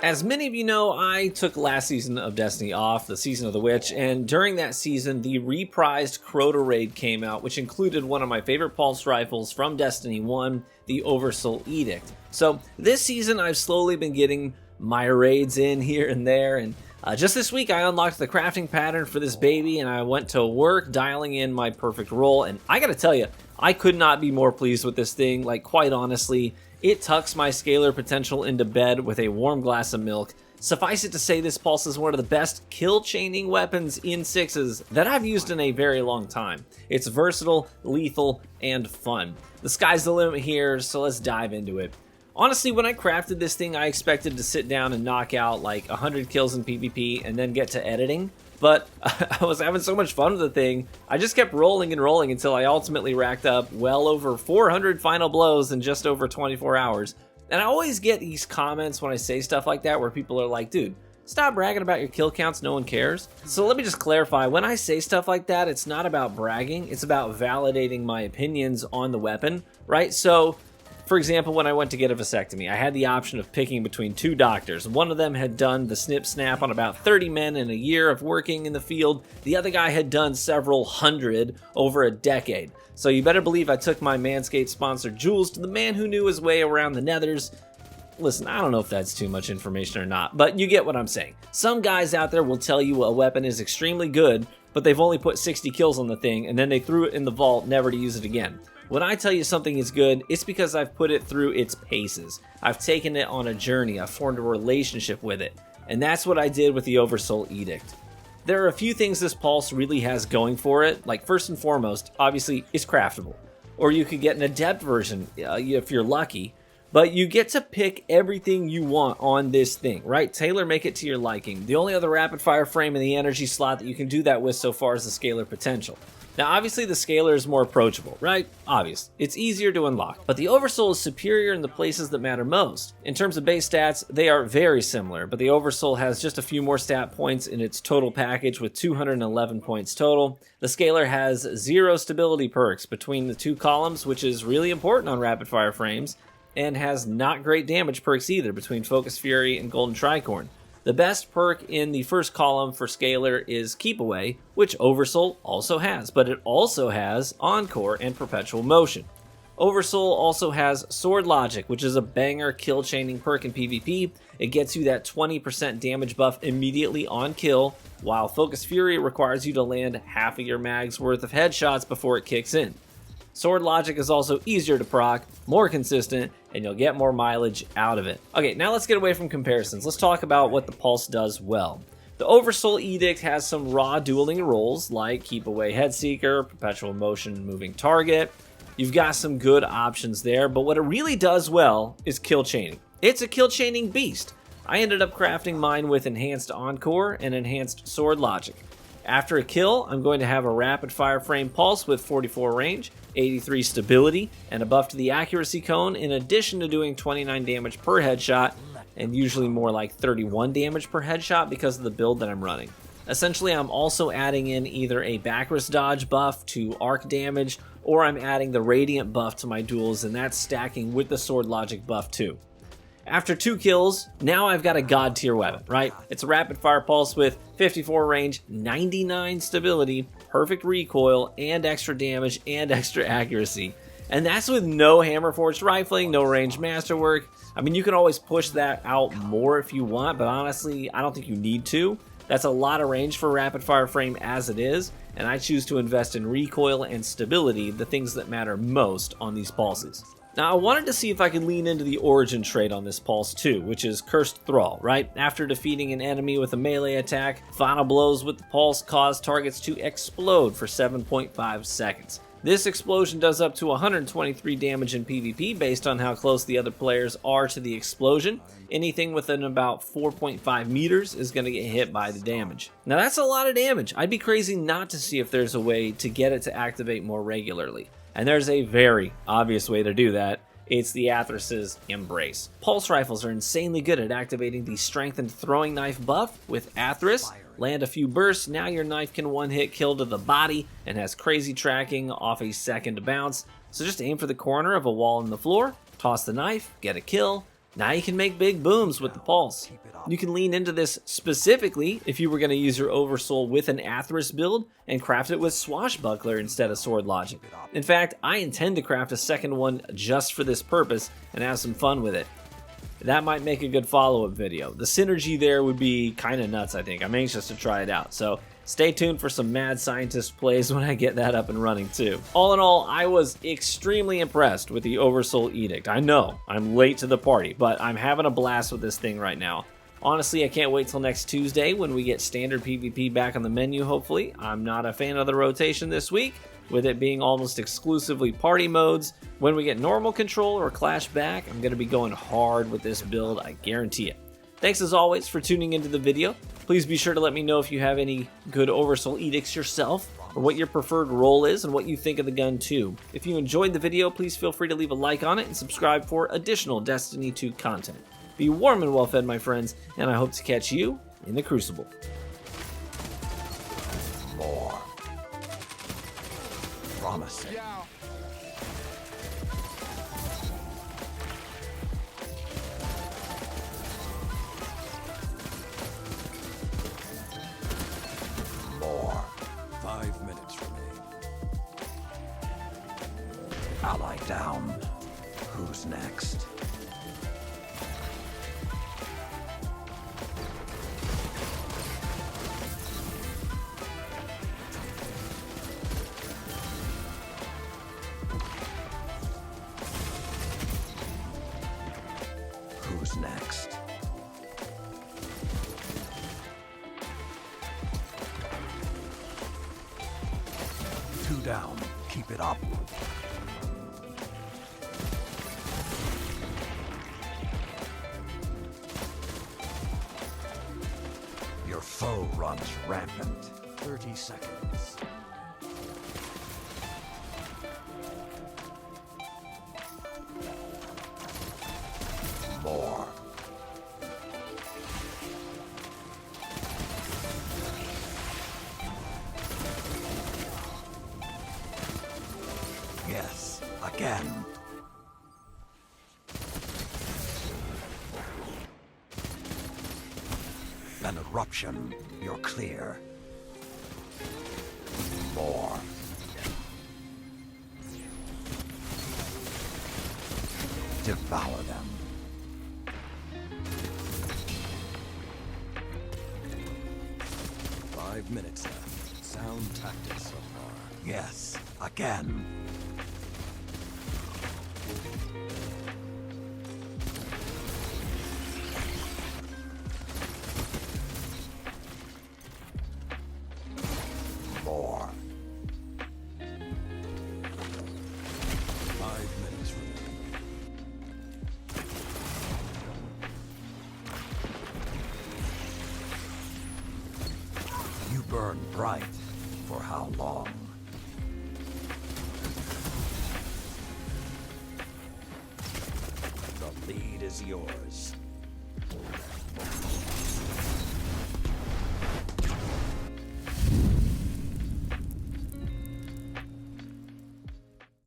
As many of you know, I took last season of Destiny off, the Season of the Witch, and during that season, the reprised Crota raid came out, which included one of my favorite pulse rifles from Destiny 1, the Oversoul Edict. So this season, I've slowly been getting my raids in here and there, and just this week, I unlocked the crafting pattern for this baby, and I went to work dialing in my perfect roll, and I gotta tell you, I could not be more pleased with this thing. Like, quite honestly, it tucks my scalar potential into bed with a warm glass of milk. Suffice it to say, this pulse is one of the best kill chaining weapons in 6s that I've used in a very long time. It's versatile, lethal, and fun. The sky's the limit here, so let's dive into it. Honestly, when I crafted this thing, I expected to sit down and knock out like 100 kills in PvP and then get to editing. But I was having so much fun with the thing, I just kept rolling and rolling until I ultimately racked up well over 400 final blows in just over 24 hours. And I always get these comments when I say stuff like that where people are like, dude, stop bragging about your kill counts, no one cares. So let me just clarify, when I say stuff like that, it's not about bragging, it's about validating my opinions on the weapon, right? So, for example, when I went to get a vasectomy, I had the option of picking between two doctors. One of them had done the snip snap on about 30 men in a year of working in the field. The other guy had done several hundred over a decade. So you better believe I took my Manscaped sponsor Jules to the man who knew his way around the nethers. Listen, I don't know if that's too much information or not, but you get what I'm saying. Some guys out there will tell you a weapon is extremely good, but they've only put 60 kills on the thing and then they threw it in the vault never to use it again. When I tell you something is good, it's because I've put it through its paces. I've taken it on a journey, I've formed a relationship with it, and that's what I did with the Oversoul Edict. There are a few things this pulse really has going for it, like first and foremost, obviously, it's craftable. Or you could get an adept version if you're lucky, but you get to pick everything you want on this thing, right? Tailor make it to your liking. The only other rapid fire frame in the energy slot that you can do that with so far is the scalar potential. Now, obviously, the scalar is more approachable, right? Obvious. It's easier to unlock. But the Oversoul is superior in the places that matter most. In terms of base stats, they are very similar, but the Oversoul has just a few more stat points in its total package with 211 points total. The scalar has 0 stability perks between the two columns, which is really important on rapid-fire frames, and has not great damage perks either between Focus Fury and Golden Tricorn. The best perk in the first column for Scalar is Keep Away, which Oversoul also has, but it also has Encore and Perpetual Motion. Oversoul also has Sword Logic, which is a banger kill chaining perk in PvP. It gets you that 20% damage buff immediately on kill, while Focus Fury requires you to land half of your mag's worth of headshots before it kicks in. Sword Logic is also easier to proc, more consistent, and you'll get more mileage out of it. Okay, now let's get away from comparisons. Let's talk about what the Pulse does well. The Oversoul Edict has some raw dueling roles like Keep Away Headseeker, Perpetual Motion Moving Target. You've got some good options there, but what it really does well is kill chaining. It's a kill chaining beast. I ended up crafting mine with Enhanced Encore and Enhanced Sword Logic. After a kill, I'm going to have a rapid fire frame pulse with 44 range, 83 stability, and a buff to the accuracy cone, in addition to doing 29 damage per headshot, and usually more like 31 damage per headshot because of the build that I'm running. Essentially, I'm also adding in either a backward dodge buff to arc damage, or I'm adding the radiant buff to my duels, and that's stacking with the Sword Logic buff too. After 2 kills, now I've got a god tier weapon, right? It's a rapid fire pulse with 54 range, 99 stability, perfect recoil, and extra damage and extra accuracy. And that's with no hammer forged rifling, no ranged masterwork. I mean, you can always push that out more if you want, but honestly, I don't think you need to. That's a lot of range for a rapid fire frame as it is, and I choose to invest in recoil and stability, the things that matter most on these pulses. Now, I wanted to see if I could lean into the origin trait on this pulse too, which is Cursed Thrall, right? After defeating an enemy with a melee attack, final blows with the pulse cause targets to explode for 7.5 seconds. This explosion does up to 123 damage in PvP based on how close the other players are to the explosion. Anything within about 4.5 meters is going to get hit by the damage. Now that's a lot of damage. I'd be crazy not to see if there's a way to get it to activate more regularly. And there's a very obvious way to do that. It's the Athras's Embrace. Pulse rifles are insanely good at activating the strengthened throwing knife buff with Athras. Land a few bursts, now your knife can one-hit kill to the body and has crazy tracking off a second bounce. So just aim for the corner of a wall in the floor, toss the knife, get a kill, Now you can make big booms with the pulse. You can lean into this specifically if you were going to use your Oversoul with an Athras build and craft it with Swashbuckler instead of Sword Logic. In fact, I intend to craft a second one just for this purpose and have some fun with it. That might make a good follow-up video. The synergy there would be kind of nuts, I think. I'm anxious to try it out, so stay tuned for some mad scientist plays when I get that up and running too. All in all, I was extremely impressed with the Oversoul Edict. I know, I'm late to the party, but I'm having a blast with this thing right now. Honestly, I can't wait till next Tuesday when we get standard PvP back on the menu, hopefully. I'm not a fan of the rotation this week, with it being almost exclusively party modes. When we get normal control or clash back, I'm going to be going hard with this build, I guarantee it. Thanks as always for tuning into the video. Please be sure to let me know if you have any good Oversoul Edicts yourself, or what your preferred role is and what you think of the gun too. If you enjoyed the video, please feel free to leave a like on it and subscribe for additional Destiny 2 content. Be warm and well fed, my friends, and I hope to catch you in the Crucible. More. Promising. More. 5 minutes remain. Ally down. Who's next? Who's next? Two down. Keep it up. Your foe runs rampant. 30 seconds. More. Yes, again. An eruption. You're clear. More. Devour them. Five minutes left. Sound tactics so far. Yes, again. More. 5 minutes remain. You burn bright. For how long? The lead is yours.